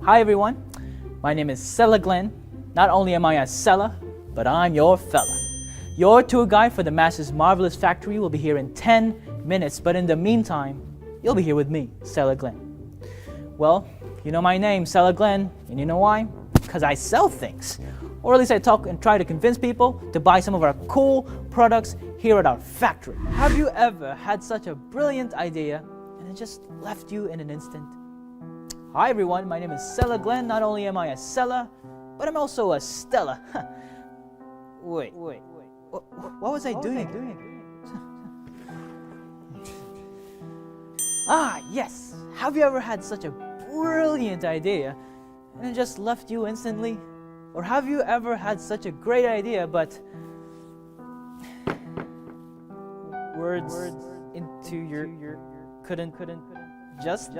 Hi everyone, my name is Sella Glenn. Not only am I a Sella, but I'm your fella. Your tour guide for the Masters Marvelous Factory will be here in 10 minutes, but in the meantime, you'll be here with me, Sella Glenn. Well, you know my name, Sella Glenn, and you know why? Because I sell things. Or at least I talk and try to convince people to buy some of our cool products here at our factory. Have you ever had such a brilliant idea and it just left you in an instant? Hi everyone, my name is Sella Glenn. Not only am I a Sella, but I'm also a Stella. Wait. What was I doing? Yes. Have you ever had such a brilliant idea and it just left you instantly? Or have you ever had such a great idea but words into your couldn't just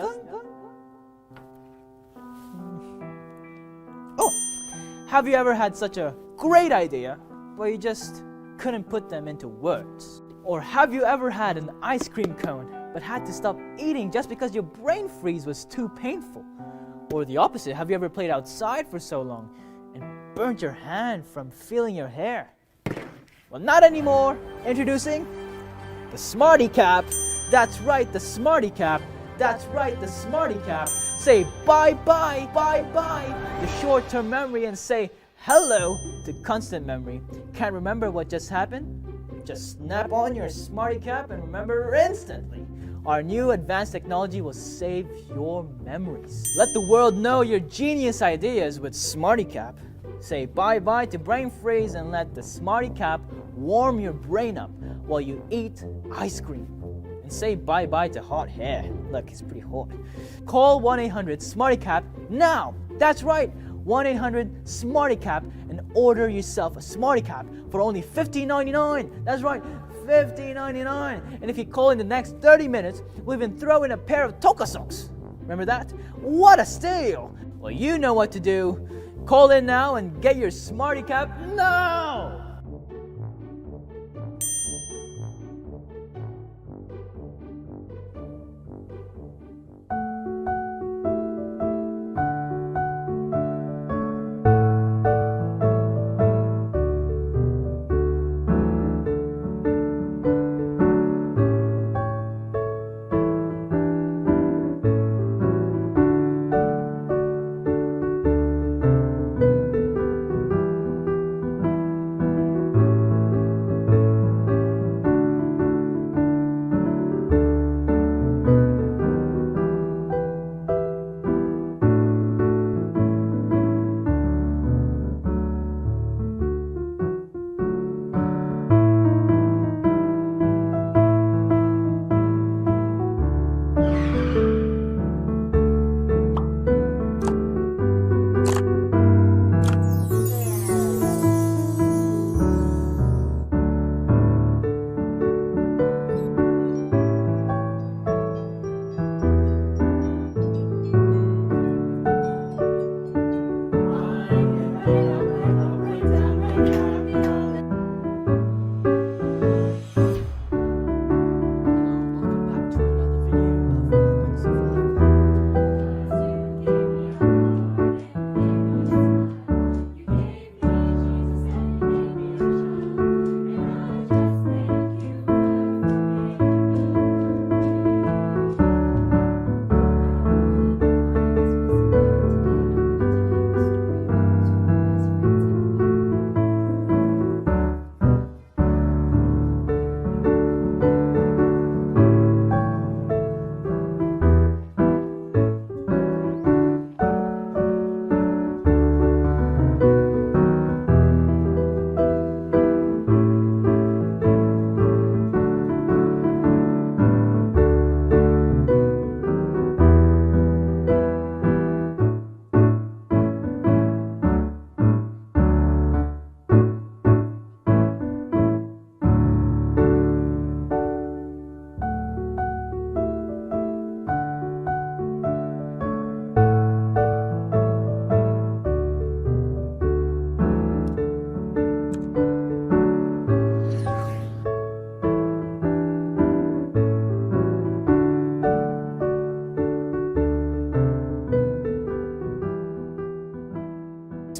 have you ever had such a great idea but you just couldn't put them into words? Or have you ever had an ice cream cone but had to stop eating just because your brain freeze was too painful? Or the opposite, have you ever played outside for so long and burnt your hand from feeling your hair? Well, not anymore. Introducing the Smarty Cap. That's right, the Smarty Cap. That's right, the Smarty Cap. Say bye-bye, bye-bye to short-term memory and say hello to constant memory. Can't remember what just happened? Just snap on your Smarty Cap and remember instantly. Our new advanced technology will save your memories. Let the world know your genius ideas with Smarty Cap. Say bye-bye to brain freeze and let the Smarty Cap warm your brain up while you eat ice cream. And say bye-bye to hot hair. Look, it's pretty hot. Call 1-800-SMARTY-CAP now. That's right, 1-800-SMARTY-CAP and order yourself a Smarty Cap for only $15.99. That's right, $15.99. And if you call in the next 30 minutes, we'll even throw in a pair of Toka socks. Remember that? What a steal! Well, you know what to do. Call in now and get your Smarty Cap now!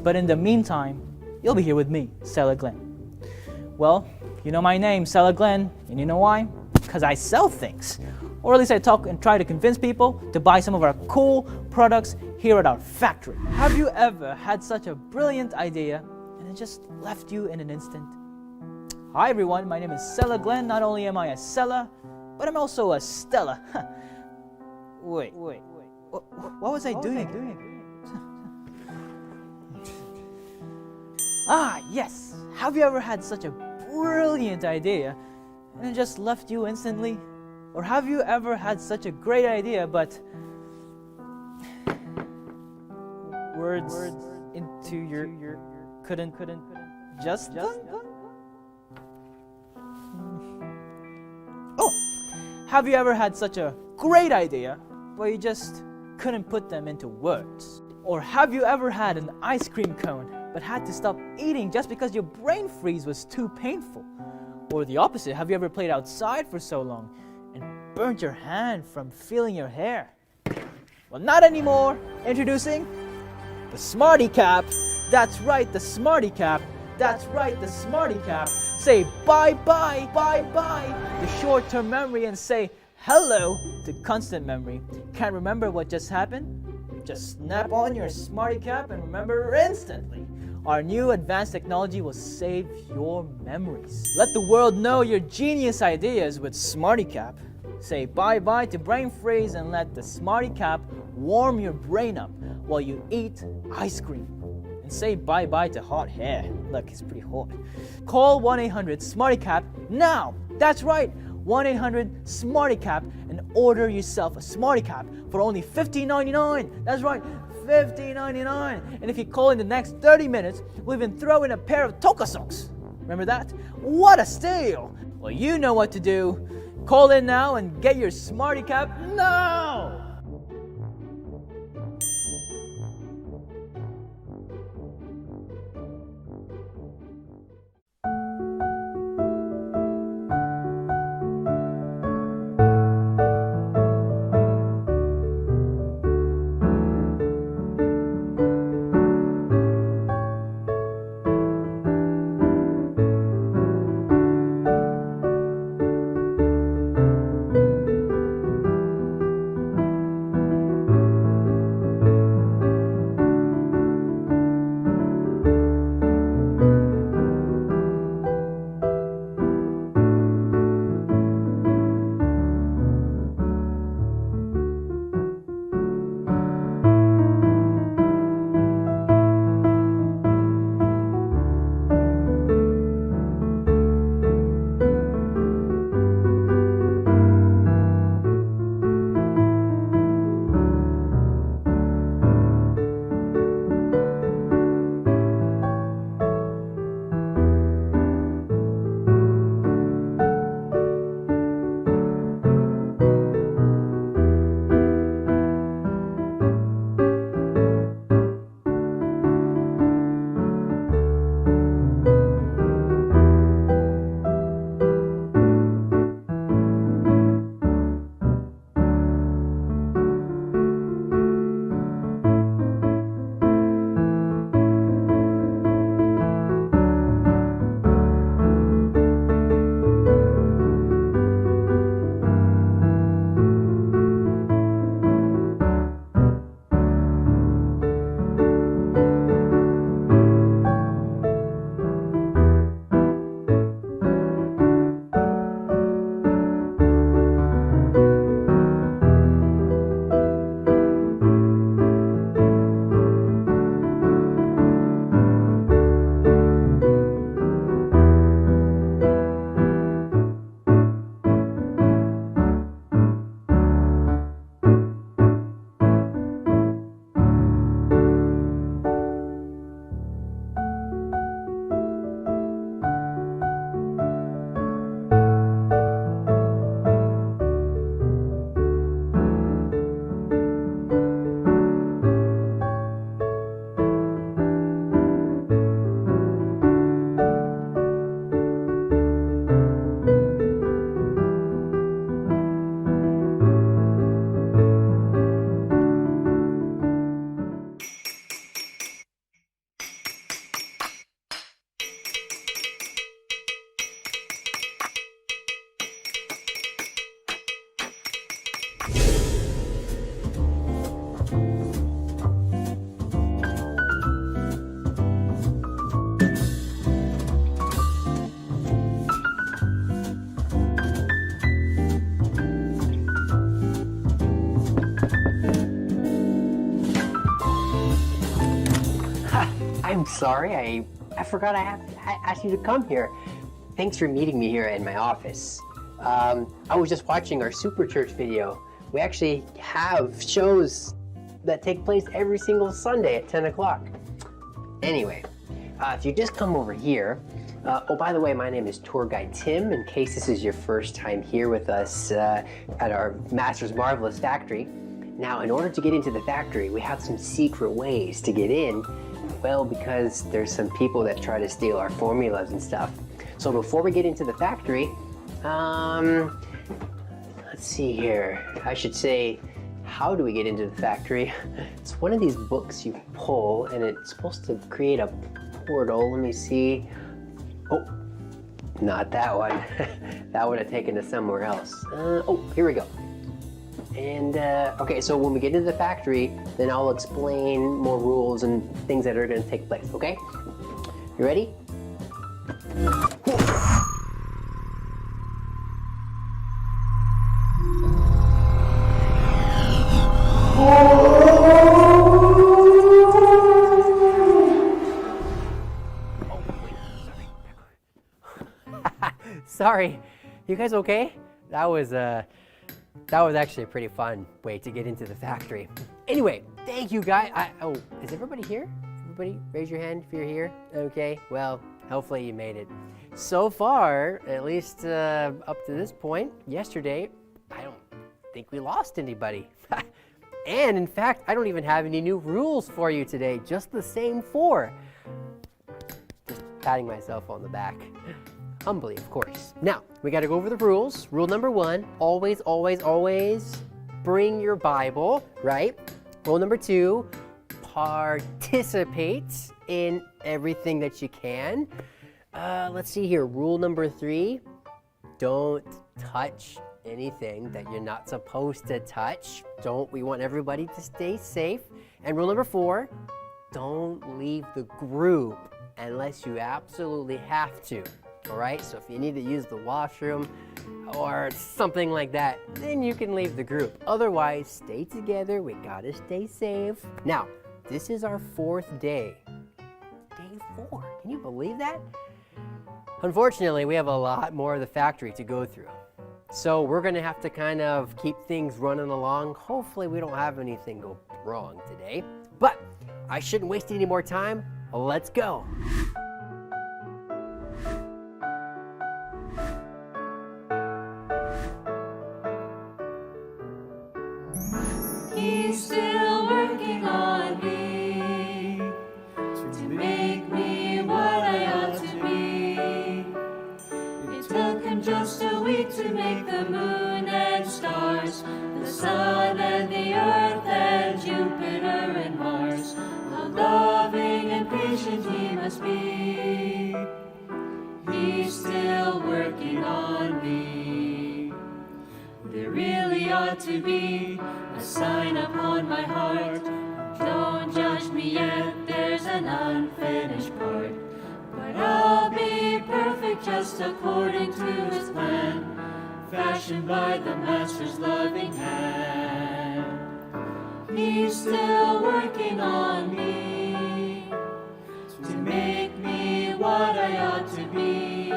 but in the meantime, you'll be here with me, Stella Glenn. Well, you know my name, Stella Glenn, and you know why? Because I sell things. Or at least I talk and try to convince people to buy some of our cool products here at our factory. Have you ever had such a brilliant idea and it just left you in an instant? Hi everyone, my name is Stella Glenn. Not only am I a Stella, but I'm also a Stella. Wait. What was I doing? Yes. Have you ever had such a brilliant idea and it just left you instantly? Or have you ever had such a great idea but words into your couldn't just done? Oh, have you ever had such a great idea but you just couldn't put them into words? Or have you ever had an ice cream cone but had to stop eating just because your brain freeze was too painful? Or the opposite, have you ever played outside for so long and burnt your hand from feeling your hair? Well, not anymore. Introducing the Smarty Cap. That's right, the Smarty Cap. That's right, the Smarty Cap. Say bye-bye, bye-bye to short-term memory and say hello to constant memory. Can't remember what just happened? Just snap on your Smarty Cap and remember instantly. Our new advanced technology will save your memories. Let the world know your genius ideas with Smarty Cap. Say bye-bye to brain freeze and let the Smarty Cap warm your brain up while you eat ice cream. And say bye-bye to hot hair. Look, it's pretty hot. Call 1-800-SMARTY-CAP now. That's right, 1-800-SMARTY-CAP and order yourself a Smarty Cap for only $15.99. That's right, $15.99. And if you call in the next 30 minutes, we'll even throw in a pair of Toka socks. Remember that? What a steal! Well, you know what to do. Call in now and get your Smarty Cap now! I'm sorry. I forgot I asked you to come here. Thanks for meeting me here in my office. I was just watching our Super Church video. We actually have shows that take place every single Sunday at 10 o'clock. Anyway, if you just come over here, oh, by the way, my name is Tour Guide Tim, in case this is your first time here with us at our Masters Marvelous Factory. Now, in order to get into the factory, we have some secret ways to get in. Well, because there's some people that try to steal our formulas and stuff. So before we get into the factory, let's see here. I should say, how do we get into the factory? It's one of these books you pull, and it's supposed to create a portal. Let me see. Oh, not that one. That would have taken us somewhere else. Oh, here we go. And, okay, so when we get into the factory, then I'll explain more rules and things that are going to take place, okay? You ready? Sorry, you guys okay? That was actually a pretty fun way to get into the factory. Anyway, thank you guys. Oh, is everybody here? Everybody raise your hand if you're here. Okay, well, hopefully you made it. So far, at least up to this point, yesterday, I don't think we lost anybody. And in fact, I don't even have any new rules for you today, just the same 4. Just patting myself on the back. Humbly, of course. Now, we got to go over the rules. Rule number 1, always, always, always bring your Bible, right? Rule number 2, participate in everything that you can. Let's see here. Rule number 3, don't touch anything that you're not supposed to touch. We want everybody to stay safe. And rule number 4, don't leave the group unless you absolutely have to. All right, so if you need to use the washroom or something like that, then you can leave the group. Otherwise, stay together. We gotta stay safe. Now, this is our 4th day. Day 4, can you believe that? Unfortunately, we have a lot more of the factory to go through. So we're gonna have to kind of keep things running along. Hopefully we don't have anything go wrong today. But I shouldn't waste any more time. Let's go. He's still working on me to make me what I ought to be. It took him just a week to make the moon and stars, the sun and the earth and Jupiter and Mars. How loving and patient he must be. He's still working on me. There really ought to be a sign upon my heart. Don't judge me yet, there's an unfinished part. But I'll be perfect just according to his plan, fashioned by the Master's loving hand. He's still working on me to make me what I ought to be.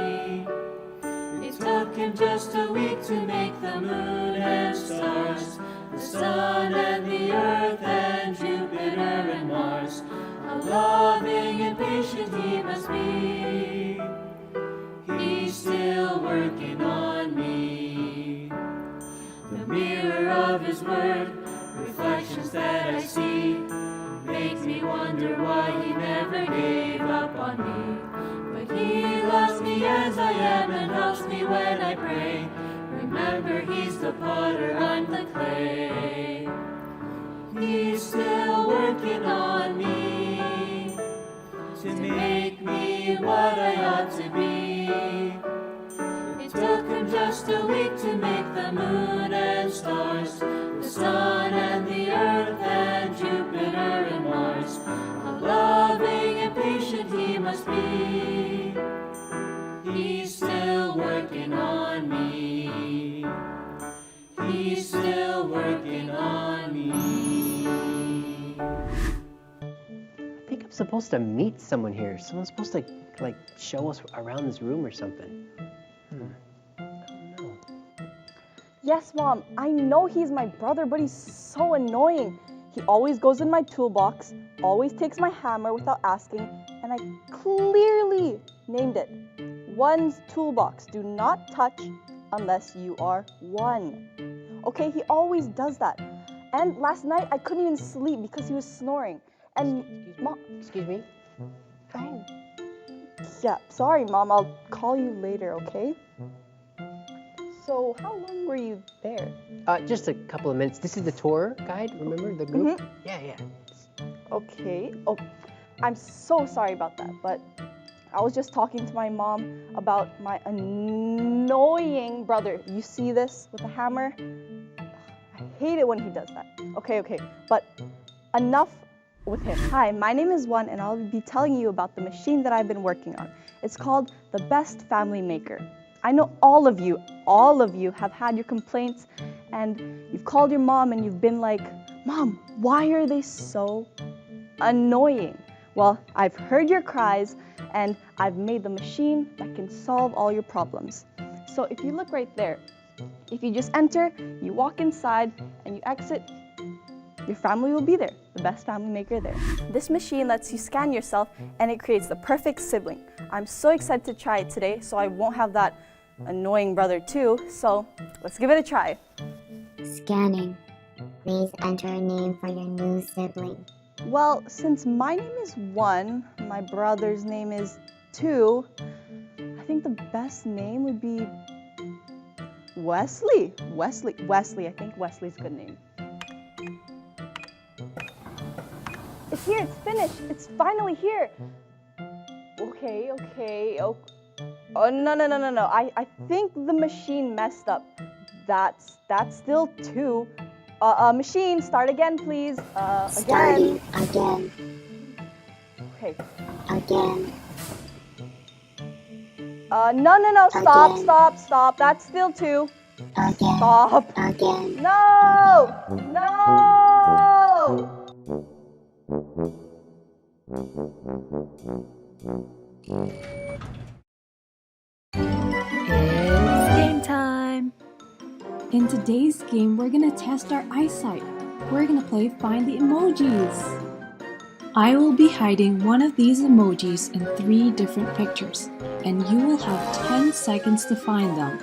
It took him just a week to make the moon and stars, the sun and the earth and Jupiter and Mars. How loving and patient he must be. He's still working on me. The mirror of his word, reflections that I see, make me wonder why he never gave up on me. But he loves me as I am and helps me when I pray. Remember, he's the potter, I'm the clay. He's still working on me to make me what I ought to be. It took him just a week to make the moon and stars, the sun and the earth and Jupiter and Mars. How loving and patient he must be. He's still working on me. He's still working on me. supposed to meet someone here. Someone's supposed to like show us around this room or something. I don't know. Yes, Mom, I know he's my brother, but he's so annoying. He always goes in my toolbox, always takes my hammer without asking, and I clearly named it. One's toolbox. Do not touch unless you are one. Okay, he always does that. And last night I couldn't even sleep because he was snoring. And Mom, Excuse me? oh, yeah, sorry, Mom. I'll call you later, okay? So, how long were you there? Just a couple of minutes. This is the tour guide, remember the group? Yeah. Okay. Oh, I'm so sorry about that, but I was just talking to my mom about my annoying brother. You see this with the hammer? I hate it when he does that. Okay, but enough with him. Hi, my name is One, and I'll be telling you about the machine that I've been working on. It's called the Best Family Maker. I know all of you have had your complaints, and you've called your mom and you've been like, Mom, why are they so annoying? Well, I've heard your cries, and I've made the machine that can solve all your problems. So if you look right there, if you just enter, you walk inside, and you exit, your family will be there, the Best Family Maker there. This machine lets you scan yourself, and it creates the perfect sibling. I'm so excited to try it today, so I won't have that annoying brother too. So let's give it a try. Scanning. Please enter a name for your new sibling. Well, since my name is One, my brother's name is Two, I think the best name would be Wesley. Wesley. I think Wesley's a good name. It's here. It's finished. It's finally here. Okay. Oh, no. I think the machine messed up. That's still Two. Machine, start again, please. Starting Again. again. Okay. Again. No. Again. Stop. That's still Two. Again. Stop. Again. No. It's game time! In today's game, we're gonna test our eyesight. We're gonna play Find the Emojis. I will be hiding one of these emojis in 3 different pictures, and you will have 10 seconds to find them.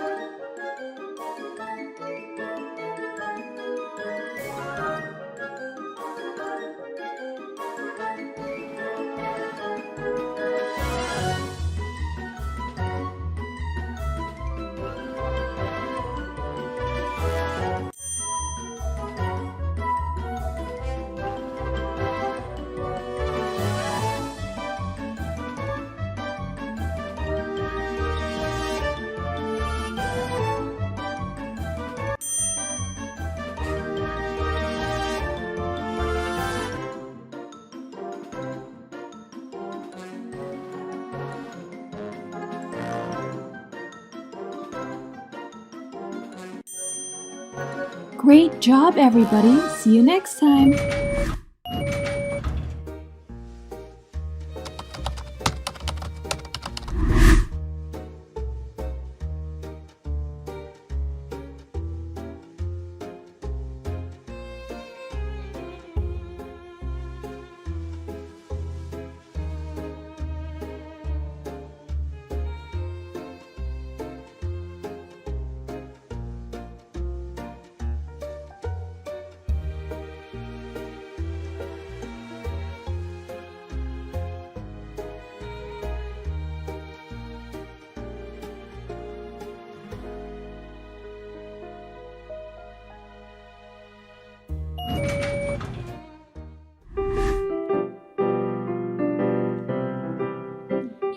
Great job, everybody! See you next time!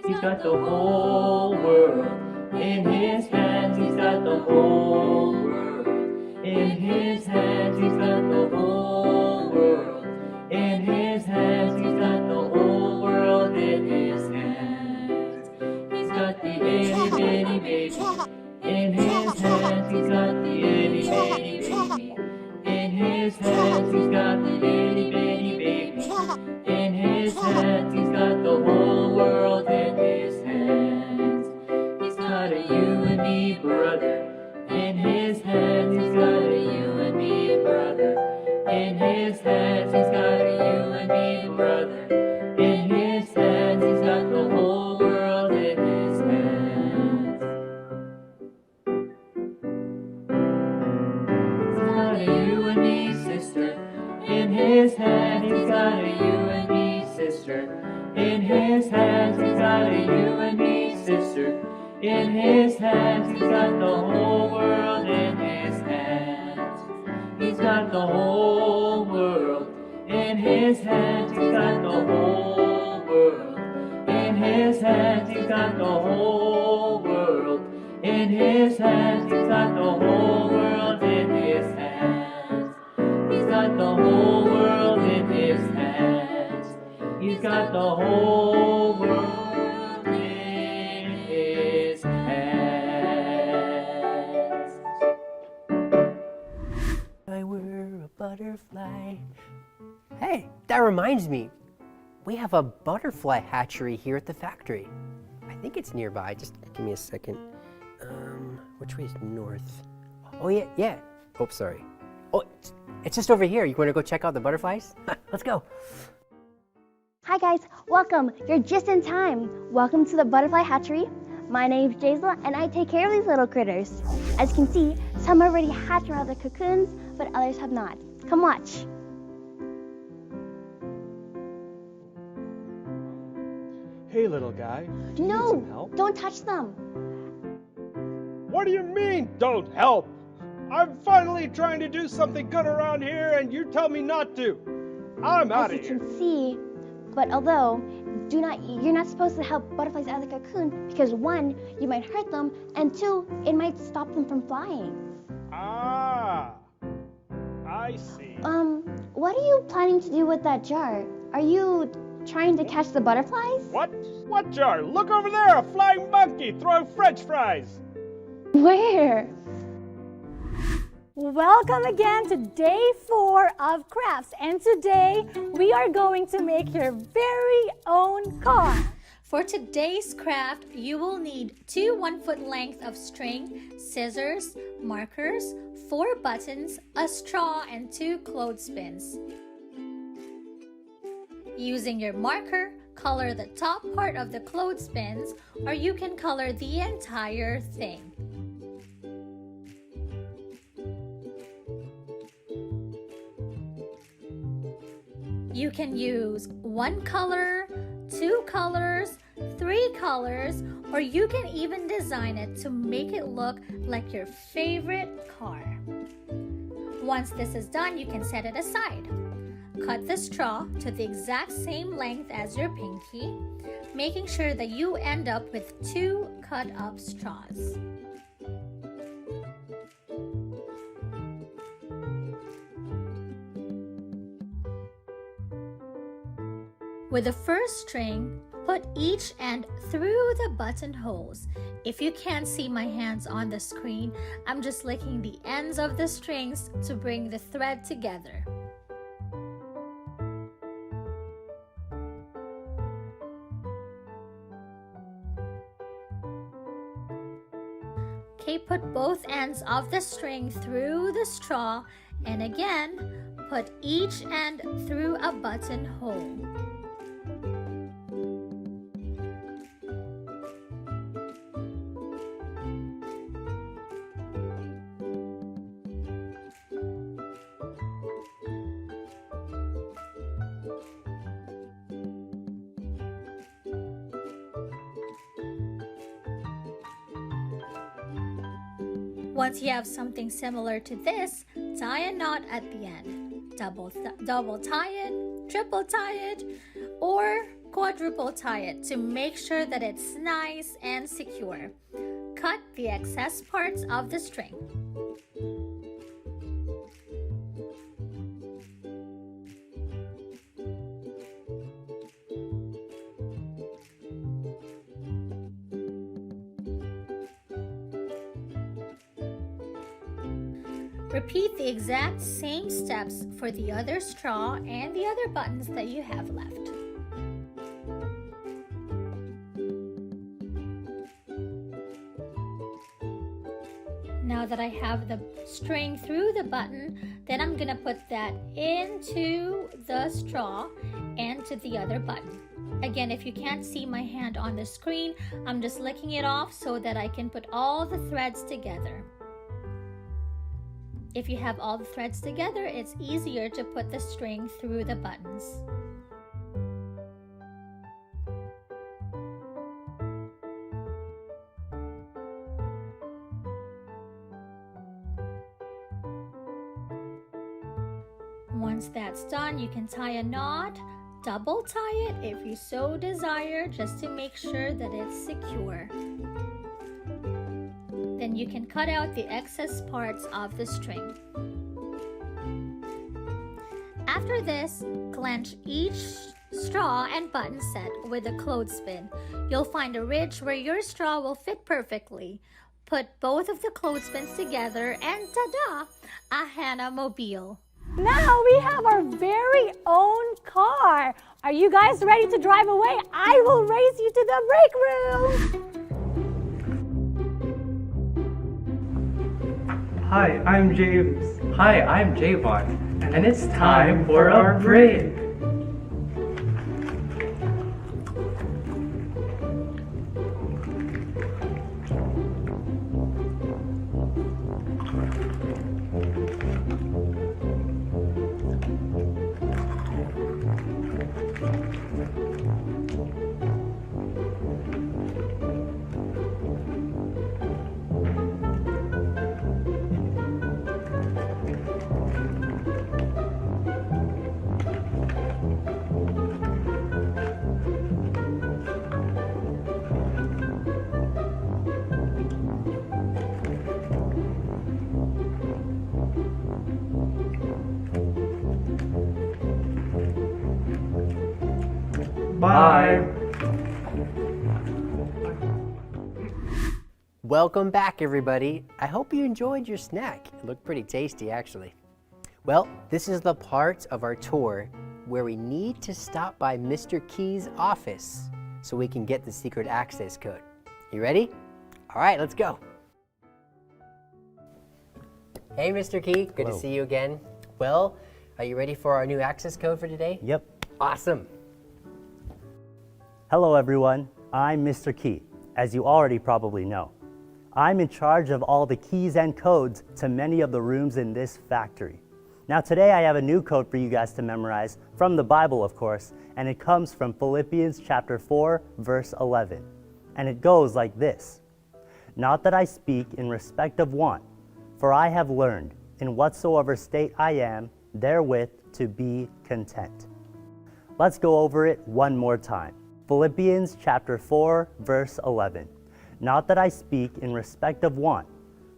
He's got the whole world in his hands. He's got the whole world in his hands. He's got the whole world in his hands. He's got the whole world in his hands. He's got the itty bitty baby in his hands. He's got the itty bitty baby in his hands. He's got the itty bitty baby in his hands. his hands he's got you and me, brother. In his hands he's got the whole world in his hands. He's got a you and me, sister. In his hands he's got a you and me, sister. In his hands he's got a you and me, sister. In his hands he's got the whole world in his hands. He's got the whole world in his hands. He's got the whole world in his hands. He's got the whole world in his hands. He's got the whole world in his hands. He's got the whole world in his hands. He's got the whole world in his hands. I were a butterfly. Hey, that reminds me. We have a butterfly hatchery here at the factory. I think it's nearby. Just give me a second. Which way is north? Oh, yeah. Oh, sorry. Oh, it's just over here. You want to go check out the butterflies? Let's go. Hi guys, welcome. You're just in time. Welcome to the Butterfly Hatchery. My name's Jaisla and I take care of these little critters. As you can see, some already hatched out of their cocoons, but others have not. Come watch. Hey, little guy. Do you need No, some help? don't touch them. What do you mean, don't help? I'm finally trying to do something good around here, and you tell me not to. I'm out As of you here. can see, but although you're not supposed to help butterflies out of the cocoon because one, you might hurt them, and two, it might stop them from flying. Ah, I see. What are you planning to do with that jar? Are you trying to catch the butterflies? What? What jar? Look over there, a flying monkey throwing French fries. Where? Welcome again to day 4 of crafts, and today we are going to make your very own car. For today's craft, you will need 2 1-foot length of string, scissors, markers, 4 buttons, a straw, and 2 clothespins. Using your marker, color the top part of the clothespins, or you can color the entire thing. You can use 1 color, 2 colors, 3 colors, or you can even design it to make it look like your favorite car. Once this is done, you can set it aside. Cut the straw to the exact same length as your pinky, making sure that you end up with 2 cut up straws. With the first string, put each end through the button holes. If you can't see my hands on the screen, I'm just licking the ends of the strings to bring the thread together. Okay, put both ends of the string through the straw, and again, put each end through a button hole. Once you have something similar to this, tie a knot at the end. Double tie it, triple tie it, or quadruple tie it to make sure that it's nice and secure. Cut the excess parts of the string. Repeat the exact same steps for the other straw and the other buttons that you have left. Now Now that I have the string through the button, then I'm gonna put that into the straw and to the other button. Again, if you can't see my hand on the screen, I'm just licking it off so that I can put all the threads together. If you have all the threads together, it's easier to put the string through the buttons. Once that's done, you can tie a knot, double tie it if you so desire, just to make sure that it's secure. Then you can cut out the excess parts of the string. After this, clench each straw and button set with a clothespin. You'll find a ridge where your straw will fit perfectly. Put both of the clothespins together and ta-da! A Hannah Mobile. Now we have our very own car. Are you guys ready to drive away? I will race you to the break room. Hi, I'm James. Hi, I'm Javon. And it's time for our break. Bye. Welcome back, everybody. I hope you enjoyed your snack. It looked pretty tasty, actually. Well, this is the part of our tour where we need to stop by Mr. Key's office so we can get the secret access code. You ready? All right, let's go. Hey, Mr. Key. Good to see you again. Well, are you ready for our new access code for today? Yep. Awesome. Hello everyone, I'm Mr. Key, as you already probably know. I'm in charge of all the keys and codes to many of the rooms in this factory. Now today I have a new code for you guys to memorize, from the Bible of course, and it comes from Philippians chapter 4, verse 11. And it goes like this: Not that I speak in respect of want, for I have learned, in whatsoever state I am, therewith to be content. Let's go over it one more time. Philippians chapter 4, verse 11. Not that I speak in respect of want,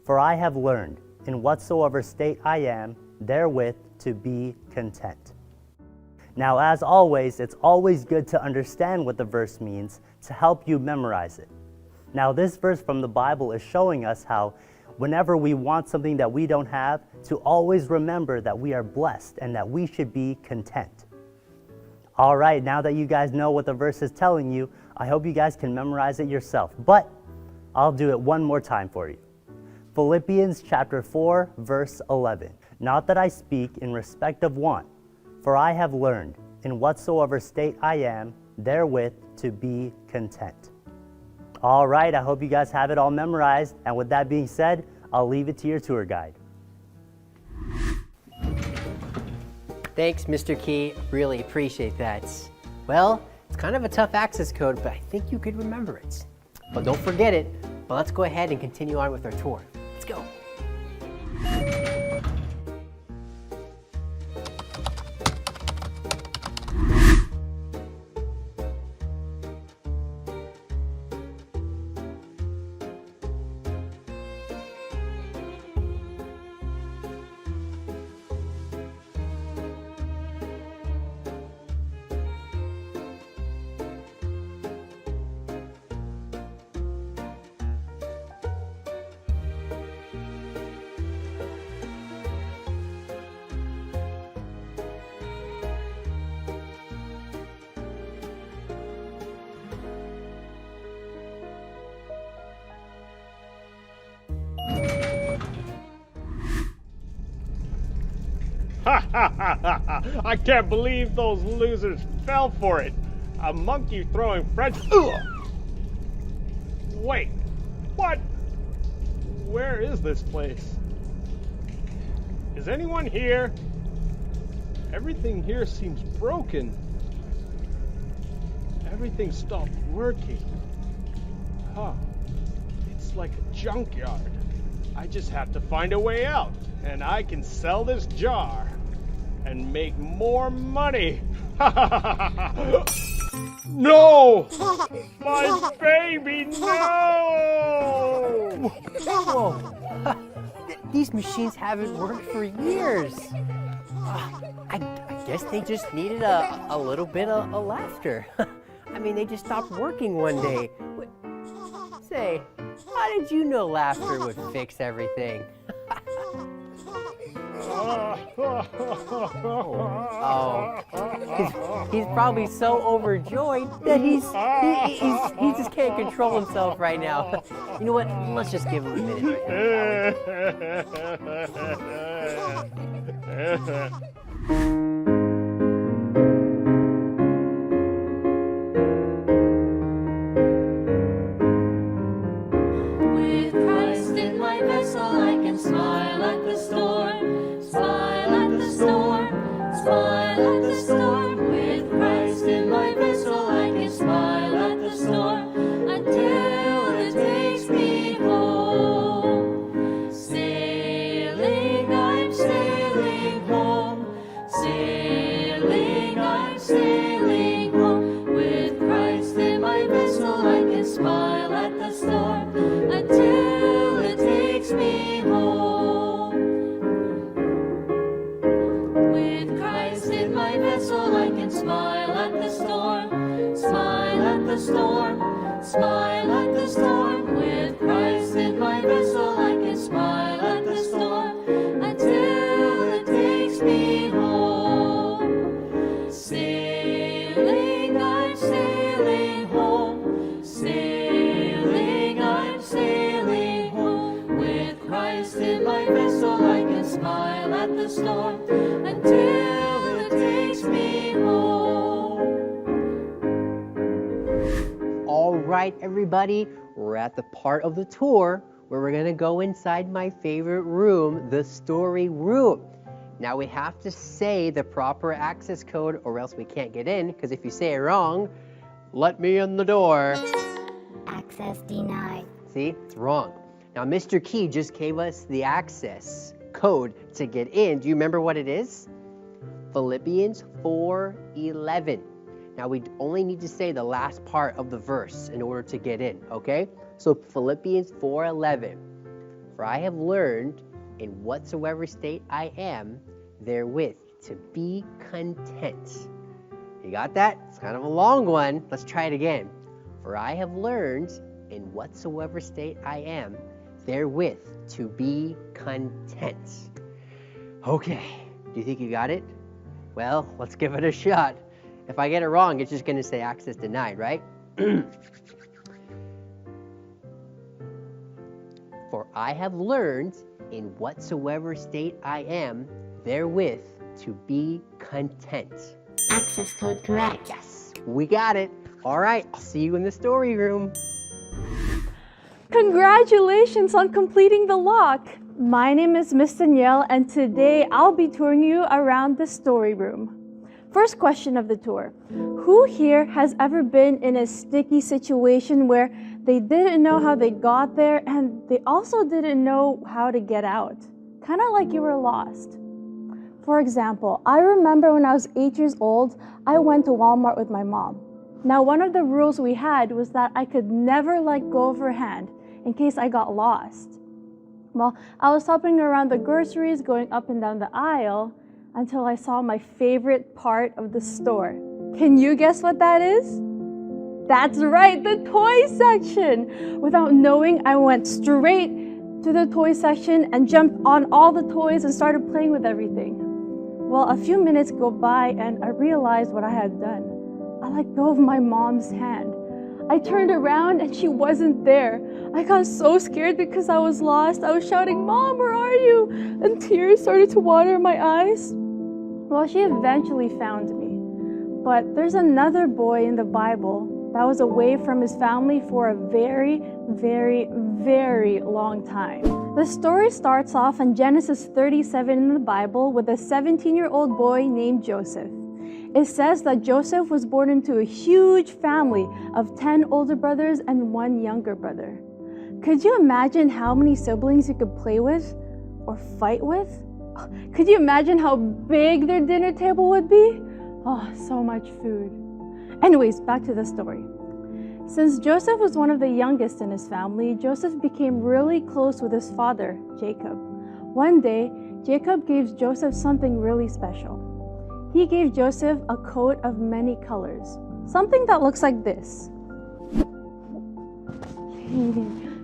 for I have learned, in whatsoever state I am, therewith to be content. Now, as always, it's always good to understand what the verse means to help you memorize it. Now, this verse from the Bible is showing us how whenever we want something that we don't have, to always remember that we are blessed and that we should be content. All right, now that you guys know what the verse is telling you, I hope you guys can memorize it yourself, but I'll do it one more time for you. Philippians chapter 4, verse 11. Not that I speak in respect of want, for I have learned, in whatsoever state I am, therewith to be content. All right, I hope you guys have it all memorized, and with that being said, I'll leave it to your tour guide. Thanks, Mr. Key. Really appreciate that. Well, it's kind of a tough access code, but I think you could remember it. But don't forget it. But let's go ahead and continue on with our tour. Let's go. I can't believe those losers fell for it. A monkey throwing French. Ugh. Wait, what? Where is this place? Is anyone here? Everything here seems broken. Everything stopped working. Huh. It's like a junkyard. I just have to find a way out, and I can sell this jar and make more money. No! My baby, no! Whoa. These machines haven't worked for years. I guess they just needed a little bit of laughter. I mean, they just stopped working one day. Say, how did you know laughter would fix everything? He's probably so overjoyed that he just can't control himself right now. You know what? Let's just give him a minute right now. With Christ in my vessel, I can smile at the storm, smile at the storm, smile at the storm. With Christ in my vessel, I can smile at the storm until it takes me home. Sailing, I'm sailing home. Sailing, I'm sailing home. With Christ in my vessel, I can smile at the storm until it takes me home. With Christ in my vessel, I can smile at the storm, smile at the storm, smile at the storm. With Christ in my vessel, I can smile at the storm until it takes me home. Sailing, I'm sailing home. Sailing, I'm sailing home. With Christ in my vessel, I can smile at the storm until it takes me home. All right, everybody, we're at the part of the tour where we're gonna go inside my favorite room, the story room. Now we have to say the proper access code or else we can't get in, because if you say it wrong, let me in the door. Access denied. See, it's wrong. Now Mr. Key just gave us the access code to get in. Do you remember what it is? Philippians 4:11. Now we only need to say the last part of the verse in order to get in, okay? So Philippians 4:11. For I have learned in whatsoever state I am, therewith to be content. You got that? It's kind of a long one. Let's try it again. For I have learned in whatsoever state I am, therewith to be content. Okay, do you think you got it? Well, let's give it a shot. If I get it wrong, it's just gonna say access denied, right? For I have learned in whatsoever state I am, therewith to be content. Access code correct. Yes, we got it. All right, I'll see you in the story room. Congratulations on completing the lock. My name is Miss Danielle, and today I'll be touring you around the story room. First question of the tour. Who here has ever been in a sticky situation where they didn't know how they got there and they also didn't know how to get out? Kind of like you were lost. For example, I remember when I was 8 years old, I went to Walmart with my mom. Now, one of the rules we had was that I could never let go of her hand in case I got lost. Well, I was hopping around the groceries, going up and down the aisle, until I saw my favorite part of the store. Can you guess what that is? That's right, the toy section! Without knowing, I went straight to the toy section and jumped on all the toys and started playing with everything. Well, a few minutes go by and I realized what I had done. I let go of my mom's hand. I turned around and she wasn't there. I got so scared because I was lost. I was shouting, "Mom, where are you?" And tears started to water in my eyes. Well, she eventually found me. But there's another boy in the Bible that was away from his family for a very, very, very long time. The story starts off in Genesis 37 in the Bible with a 17-year-old boy named Joseph. It says that Joseph was born into a huge family of 10 older brothers and 1 younger brother. Could you imagine how many siblings you could play with or fight with? Could you imagine how big their dinner table would be? Oh, so much food. Anyways, back to the story. Since Joseph was one of the youngest in his family, Joseph became really close with his father, Jacob. One day, Jacob gave Joseph something really special. He gave Joseph a coat of many colors, something that looks like this.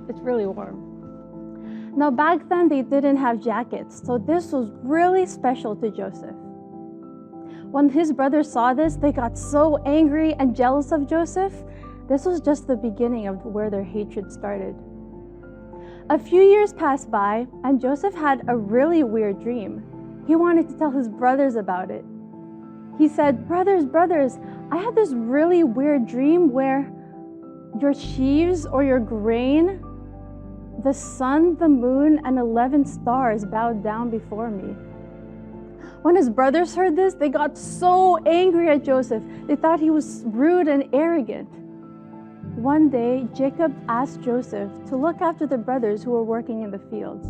It's really warm. Now back then they didn't have jackets, so this was really special to Joseph. When his brothers saw this, they got so angry and jealous of Joseph. This was just the beginning of where their hatred started. A few years passed by, and Joseph had a really weird dream. He wanted to tell his brothers about it. He said, brothers, I had this really weird dream where your sheaves or your grain, the sun, the moon, and 11 stars bowed down before me. When his brothers heard this, they got so angry at Joseph. They thought he was rude and arrogant. One day, Jacob asked Joseph to look after the brothers who were working in the fields.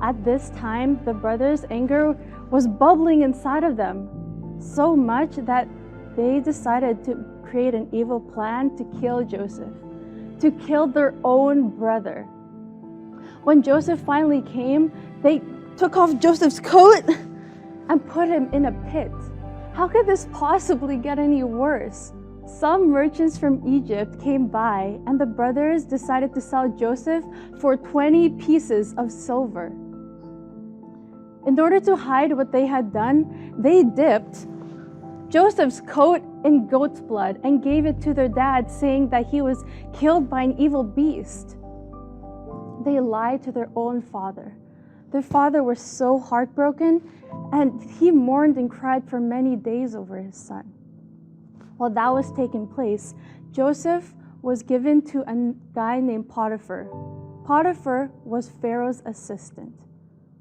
At this time, the brothers' anger was bubbling inside of them, so much that they decided to create an evil plan to kill Joseph, to kill their own brother. When Joseph finally came, they took off Joseph's coat and put him in a pit. How could this possibly get any worse? Some merchants from Egypt came by, and the brothers decided to sell Joseph for 20 pieces of silver. In order to hide what they had done, they dipped Joseph's coat in goat's blood and gave it to their dad, saying that he was killed by an evil beast. They lied to their own father. Their father was so heartbroken, and he mourned and cried for many days over his son. While that was taking place, Joseph was given to a guy named Potiphar. Potiphar was Pharaoh's assistant.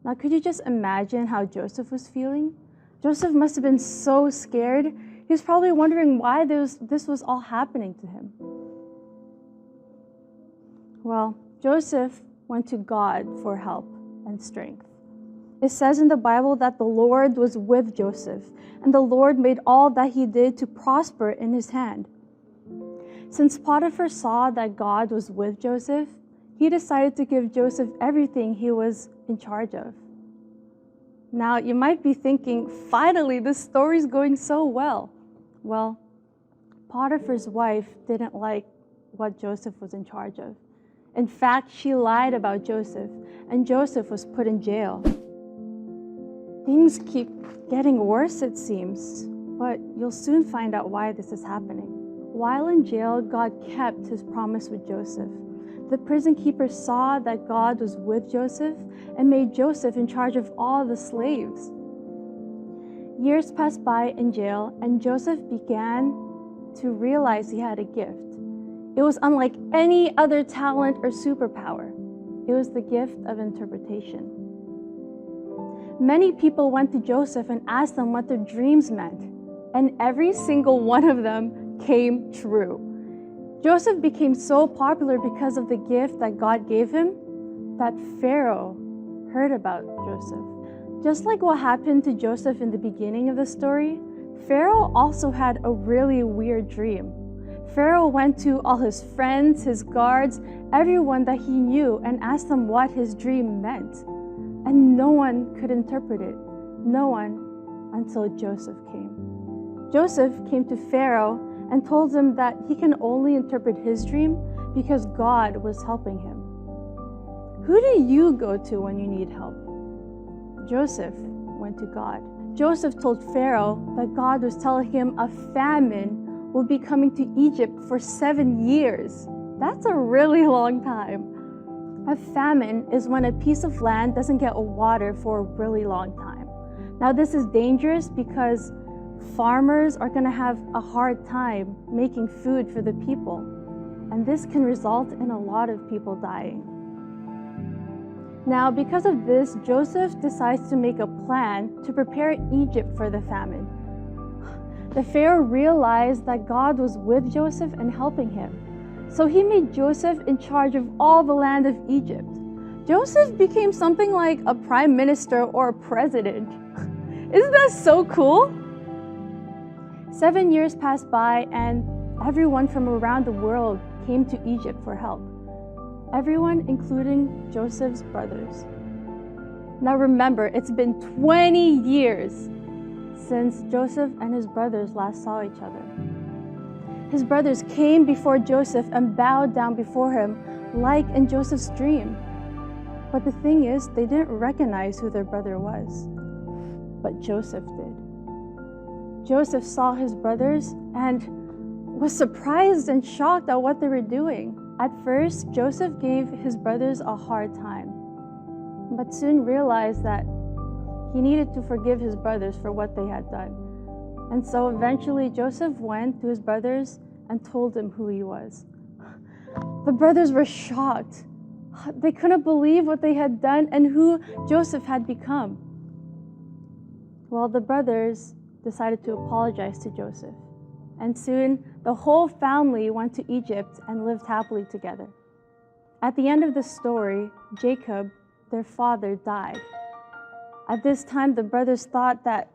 Now, could you just imagine how Joseph was feeling? Joseph must have been so scared. He was probably wondering why this was all happening to him. Well, Joseph went to God for help and strength. It says in the Bible that the Lord was with Joseph, and the Lord made all that he did to prosper in his hand. Since Potiphar saw that God was with Joseph, he decided to give Joseph everything he was in charge of. Now, you might be thinking, finally, this story's going so well. Well, Potiphar's wife didn't like what Joseph was in charge of. In fact, she lied about Joseph, and Joseph was put in jail. Things keep getting worse, it seems, but you'll soon find out why this is happening. While in jail, God kept his promise with Joseph. The prison keeper saw that God was with Joseph and made Joseph in charge of all the slaves. Years passed by in jail, and Joseph began to realize he had a gift. It was unlike any other talent or superpower. It was the gift of interpretation. Many people went to Joseph and asked them what their dreams meant, and every single one of them came true. Joseph became so popular because of the gift that God gave him that Pharaoh heard about Joseph. Just like what happened to Joseph in the beginning of the story, Pharaoh also had a really weird dream. Pharaoh went to all his friends, his guards, everyone that he knew, and asked them what his dream meant. And no one could interpret it. No one until Joseph came. Joseph came to Pharaoh and told him that he can only interpret his dream because God was helping him. Who do you go to when you need help? Joseph went to God. Joseph told Pharaoh that God was telling him a famine will be coming to Egypt for 7 years. That's a really long time. A famine is when a piece of land doesn't get water for a really long time. Now, this is dangerous because farmers are going to have a hard time making food for the people, and this can result in a lot of people dying. Now, because of this, Joseph decides to make a plan to prepare Egypt for the famine. The Pharaoh realized that God was with Joseph and helping him, so he made Joseph in charge of all the land of Egypt. Joseph became something like a prime minister or a president. Isn't that so cool? 7 years passed by and everyone from around the world came to Egypt for help. Everyone, including Joseph's brothers. Now remember, it's been 20 years since Joseph and his brothers last saw each other. His brothers came before Joseph and bowed down before him, like in Joseph's dream. But the thing is, they didn't recognize who their brother was. But Joseph did. Joseph saw his brothers and was surprised and shocked at what they were doing. At first, Joseph gave his brothers a hard time, but soon realized that he needed to forgive his brothers for what they had done. And so eventually Joseph went to his brothers and told them who he was. The brothers were shocked. They couldn't believe what they had done and who Joseph had become. Well, the brothers decided to apologize to Joseph. And soon, the whole family went to Egypt and lived happily together. At the end of the story, Jacob, their father, died. At this time, the brothers thought that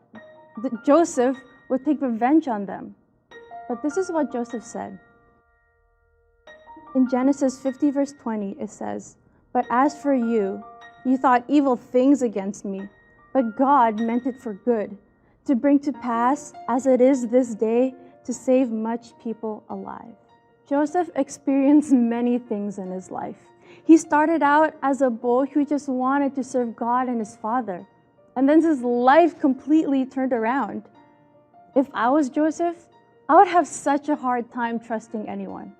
Joseph would take revenge on them. But this is what Joseph said. In Genesis 50, verse 20, it says, "But as for you, you thought evil things against me, but God meant it for good, to bring to pass, as it is this day, to save much people alive." Joseph experienced many things in his life. He started out as a boy who just wanted to serve God and his father. And then his life completely turned around. If I was Joseph, I would have such a hard time trusting anyone.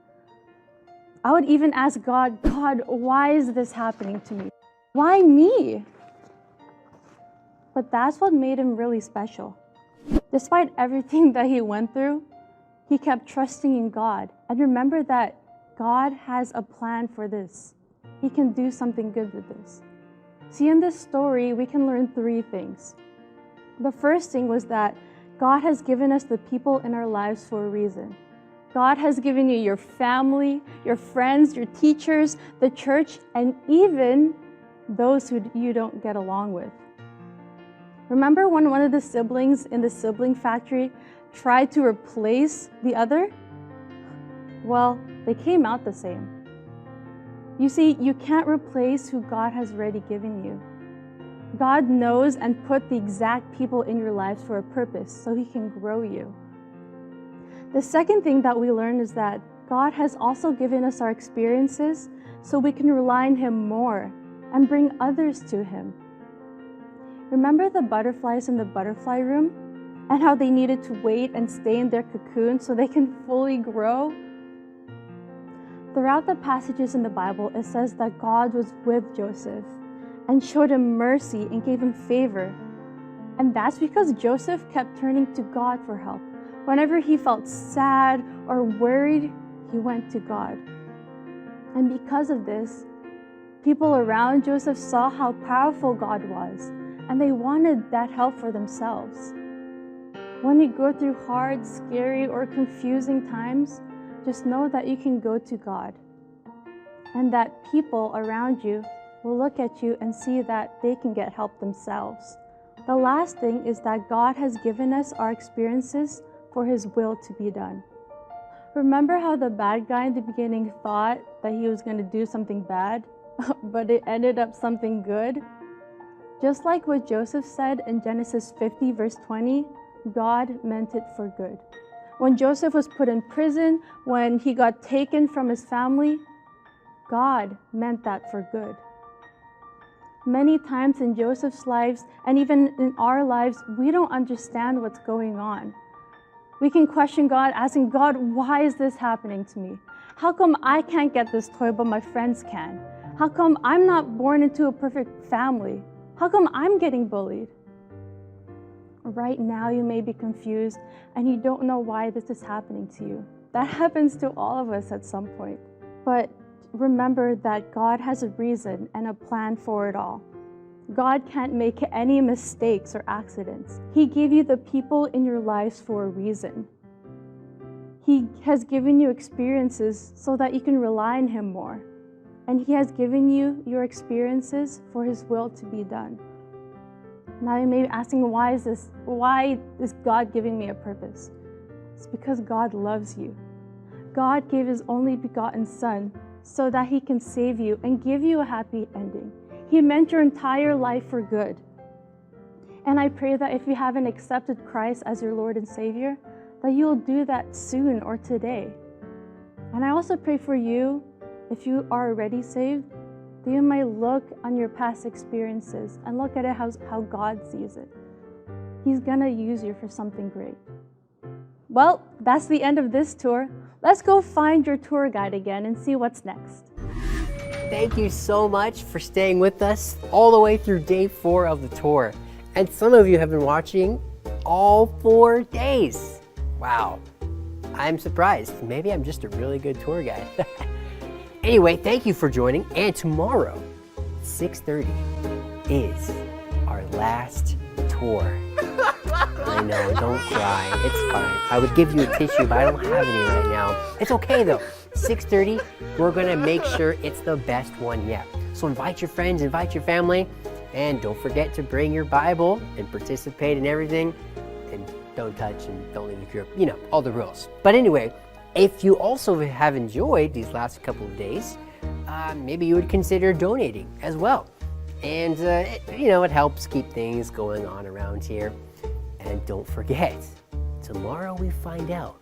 I would even ask God, "God, why is this happening to me? Why me?" But that's what made him really special. Despite everything that he went through, he kept trusting in God. And remember that God has a plan for this. He can do something good with this. See, in this story, we can learn 3 things. The first thing was that God has given us the people in our lives for a reason. God has given you your family, your friends, your teachers, the church, and even those who you don't get along with. Remember when one of the siblings in the sibling factory tried to replace the other? Well, they came out the same. You see, you can't replace who God has already given you. God knows and put the exact people in your lives for a purpose, so He can grow you. The second thing that we learn is that God has also given us our experiences so we can rely on Him more and bring others to Him. Remember the butterflies in the butterfly room and how they needed to wait and stay in their cocoon so they can fully grow? Throughout the passages in the Bible, it says that God was with Joseph and showed him mercy and gave him favor. And that's because Joseph kept turning to God for help. Whenever he felt sad or worried, he went to God. And because of this, people around Joseph saw how powerful God was, and they wanted that help for themselves. When you go through hard, scary, or confusing times, just know that you can go to God, and that people around you will look at you and see that they can get help themselves. The last thing is that God has given us our experiences for His will to be done. Remember how the bad guy in the beginning thought that he was going to do something bad, but it ended up something good? Just like what Joseph said in Genesis 50, verse 20, God meant it for good. When Joseph was put in prison, when he got taken from his family, God meant that for good. Many times in Joseph's lives, and even in our lives, we don't understand what's going on. We can question God, asking God, why is this happening to me? How come I can't get this toy, but my friends can? How come I'm not born into a perfect family? How come I'm getting bullied? Right now, you may be confused and you don't know why this is happening to you. That happens to all of us at some point. But remember that God has a reason and a plan for it all. God can't make any mistakes or accidents. He gave you the people in your lives for a reason. He has given you experiences so that you can rely on Him more. And He has given you your experiences for His will to be done. Now you may be asking, why is God giving me a purpose? It's because God loves you. God gave His only begotten Son so that He can save you and give you a happy ending. He meant your entire life for good. And I pray that if you haven't accepted Christ as your Lord and Savior, that you'll do that soon or today. And I also pray for you, if you are already saved, that you might look on your past experiences and look at it how God sees it. He's gonna use you for something great. Well, that's the end of this tour. Let's go find your tour guide again and see what's next. Thank you so much for staying with us all the way through day 4 of the tour. And some of you have been watching all 4 days. Wow, I'm surprised. Maybe I'm just a really good tour guide. Anyway, thank you for joining. And tomorrow, 6:30, is our last tour. I know, don't cry. It's fine. I would give you a tissue, but I don't have any right now. It's okay though. 6:30, we're gonna make sure it's the best one yet. So invite your friends, invite your family, and don't forget to bring your Bible and participate in everything. And don't touch and don't leave the group. You know, all the rules. But anyway, if you also have enjoyed these last couple of days, maybe you would consider donating as well. And, it helps keep things going on around here. And don't forget, tomorrow we find out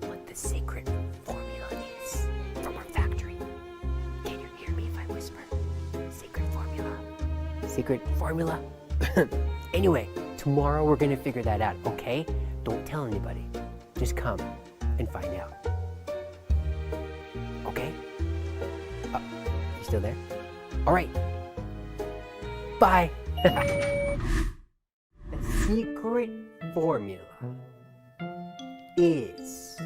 what the secret formula is from our factory. Can you hear me if I whisper? Secret formula. Secret formula? Anyway, tomorrow we're gonna figure that out, okay? Don't tell anybody. Just come and find out. Okay? You still there? All right. Bye. The secret formula is